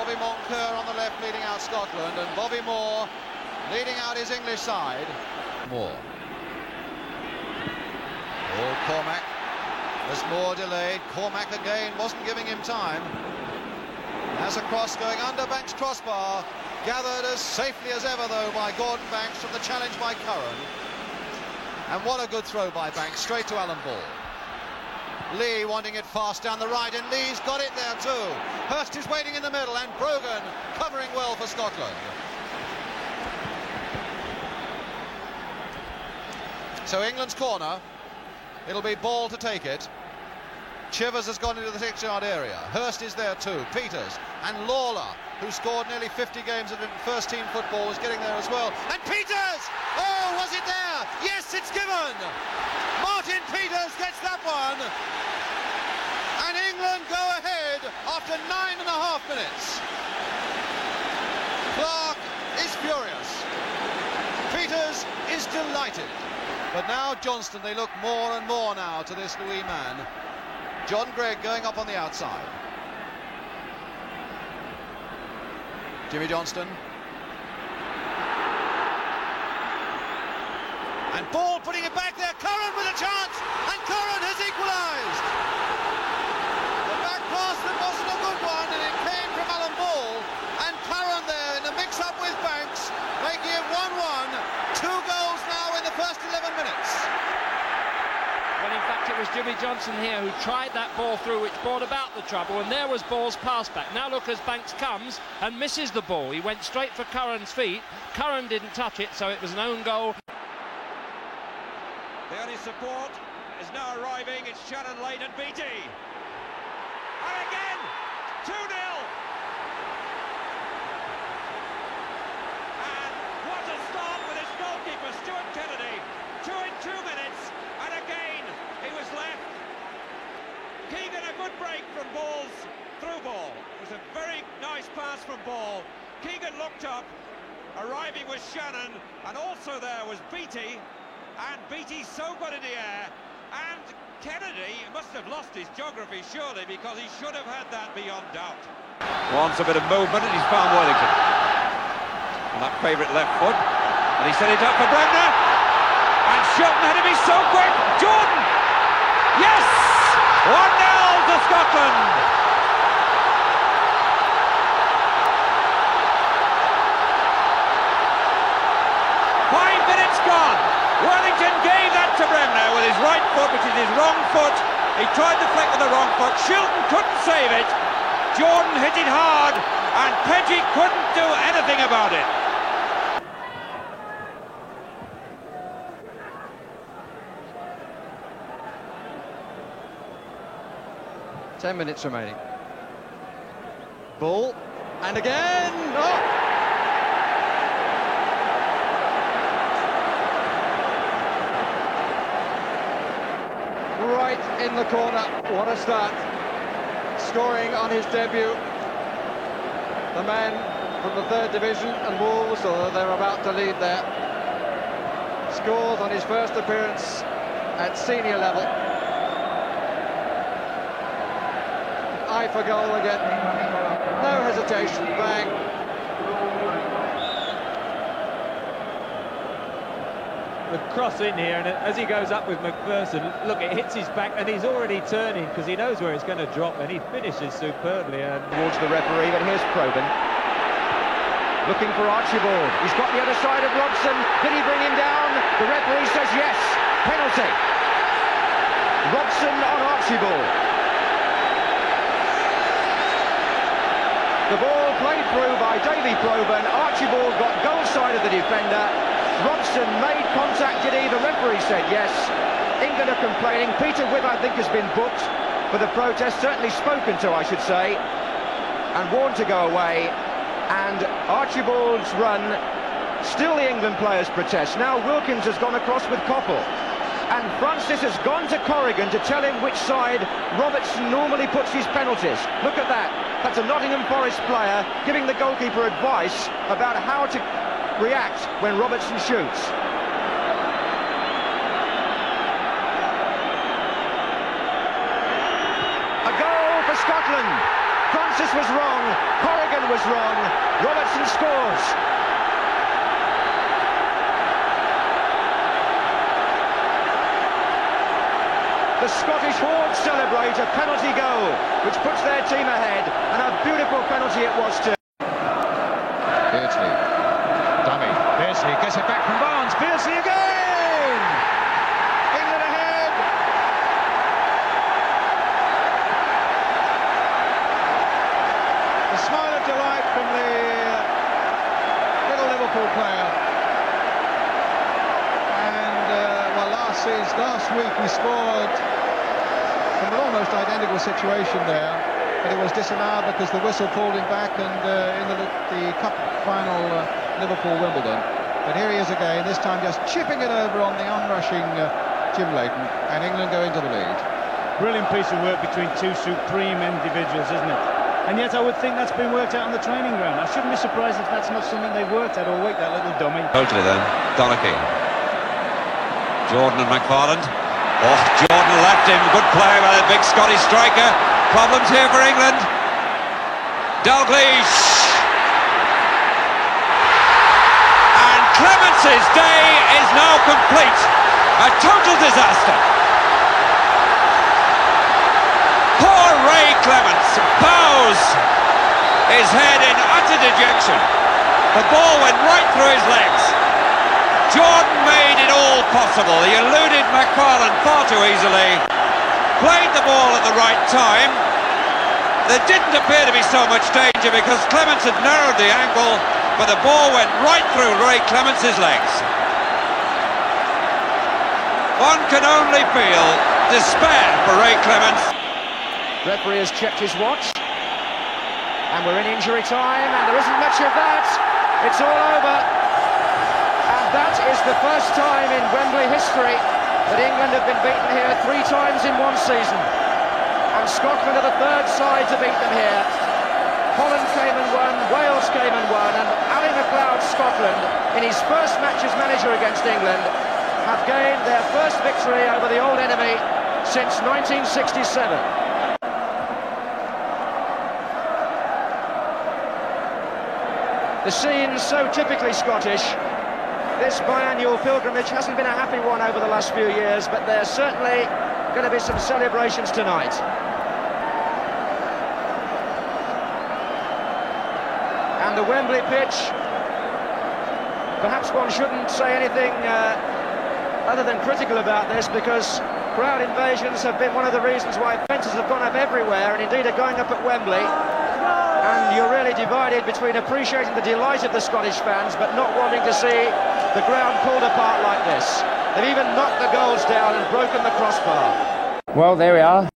Bobby Moncur on the left leading out Scotland, and Bobby Moore leading out his English side. Moore. Oh, Cormac. As Moore delayed, Cormac again wasn't giving him time. As a cross going under Banks' crossbar, gathered as safely as ever though by Gordon Banks from the challenge by Curran. And what a good throw by Banks, straight to Alan Ball. Lee wanting it fast down the right, and Lee's got it there too. Hurst is waiting in the middle, and Brogan covering well for Scotland. So England's corner, it'll be Ball to take it. Chivers has gone into the 6-yard area. Hurst is there too. Peters and Lawler, who scored nearly 50 games of first-team football, is getting there as well. And Peters! Oh, was it there? Yes, it's given! Martin Peters gets that one. And England go ahead after 9.5 minutes. Clark is furious. Peters is delighted. But now Johnston, they look more and more now to this Louis man. John Gregg going up on the outside. Jimmy Johnston. And Ball putting it back there. Curran with a chance, and Curran has equalised. The back pass that wasn't a good one, and it came from Alan Ball. And Curran there in the mix-up with Banks, making it 1-1. 2 goals now in the first 11 minutes. Well, in fact, it was Jimmy Johnson here who tried that ball through, which brought about the trouble, and there was Ball's pass back. Now look as Banks comes and misses the ball. He went straight for Curran's feet. Curran didn't touch it, so it was an own goal. The only support is now arriving. It's Shannon Late and Beattie. And again, 2-0. And what a start with his goalkeeper, Stuart Kennedy. 2 in 2 minutes. And again, he was left. Keegan, a good break from Ball's through ball. It was a very nice pass from Ball. Keegan looked up, arriving with Shannon, and also there was Beattie. And Beattie's so good in the air. And Kennedy must have lost his geography, surely, because he should have had that beyond doubt. Wants a bit of movement, and he's found Worthington. On that favourite left foot. And he set it up for Bremner. And Shilton had to be so quick. Jordan! Yes! 1-0 to Scotland! Worthington gave that to Bremner with his right foot, which is his wrong foot. He tried to flick with the wrong foot. Shilton couldn't save it. Jordan hit it hard, and Peggy couldn't do anything about it. Ten minutes remaining. Ball, and again! Oh! Right in the corner, what a start. Scoring on his debut. The man from the 3rd Division and Wolves, although they're about to lead there, scores on his first appearance at senior level. Eye for goal again. No hesitation, bang. The cross in here, and as he goes up with McPherson, look, it hits his back, and he's already turning because he knows where it's going to drop, and he finishes superbly. And towards the referee, but here's Probyn looking for Archibald. He's got the other side of Robson. Did he bring him down? The referee says yes. Penalty. Robson on Archibald. The ball played through by Davy Probyn. Archibald got goal side of the defender. Robson made contact, did he? The referee said yes. England are complaining. Peter Wibbe, I think, has been booked for the protest, certainly spoken to, I should say, and warned to go away. And Archibald's run, still the England players protest. Now Wilkins has gone across with Coppell. And Francis has gone to Corrigan to tell him which side Robertson normally puts his penalties. Look at that. That's a Nottingham Forest player giving the goalkeeper advice about how to react when Robertson shoots. A goal for Scotland. Francis was wrong. Corrigan was wrong. Robertson scores. The Scottish Hordes celebrate a penalty goal, which puts their team ahead, and a beautiful penalty it was too. Beardsley, dummy, Beardsley gets it back from Barnes, Beardsley again! England ahead! A smile of delight from the little Liverpool player. And, well, last week we scored from an almost identical situation there, but it was disallowed because the whistle pulled him back, and in the cup final, Liverpool-Wimbledon. But here he is again, this time just chipping it over on the onrushing Jim Leighton, and England go into the lead. Brilliant piece of work between two supreme individuals, isn't it? And yet I would think that's been worked out on the training ground. I shouldn't be surprised if that's not something they've worked out all week, that little dummy. Totally then, Donachie. Jordan and McFarland. Oh, Jordan left him. Good play by the big Scottish striker. Problems here for England. Dalglish. And Clemence's day is now complete. A total disaster. Poor Ray Clemence bows his head in utter dejection. The ball went right through his legs. Jordan made it all possible. He eluded McFarland far too easily, played the ball at the right time. There didn't appear to be so much danger because Clemence had narrowed the angle, but the ball went right through Ray Clemence's legs. One can only feel despair for Ray Clemence. Referee has checked his watch, and we're in injury time, and there isn't much of that. It's all over. That is the first time in Wembley history that England have been beaten here 3 times in one season. And Scotland are the third side to beat them here. Holland came and won, Wales came and won, and Ali McLeod's Scotland, in his first match as manager against England, have gained their first victory over the old enemy since 1967. The scene so typically Scottish. This biannual pilgrimage hasn't been a happy one over the last few years, but there's certainly going to be some celebrations tonight. And the Wembley pitch, perhaps one shouldn't say anything other than critical about this, because crowd invasions have been one of the reasons why fences have gone up everywhere, and indeed are going up at Wembley. And you're really divided between appreciating the delight of the Scottish fans but not wanting to see the ground pulled apart like this. They've even knocked the goals down and broken the crossbar. Well, there we are.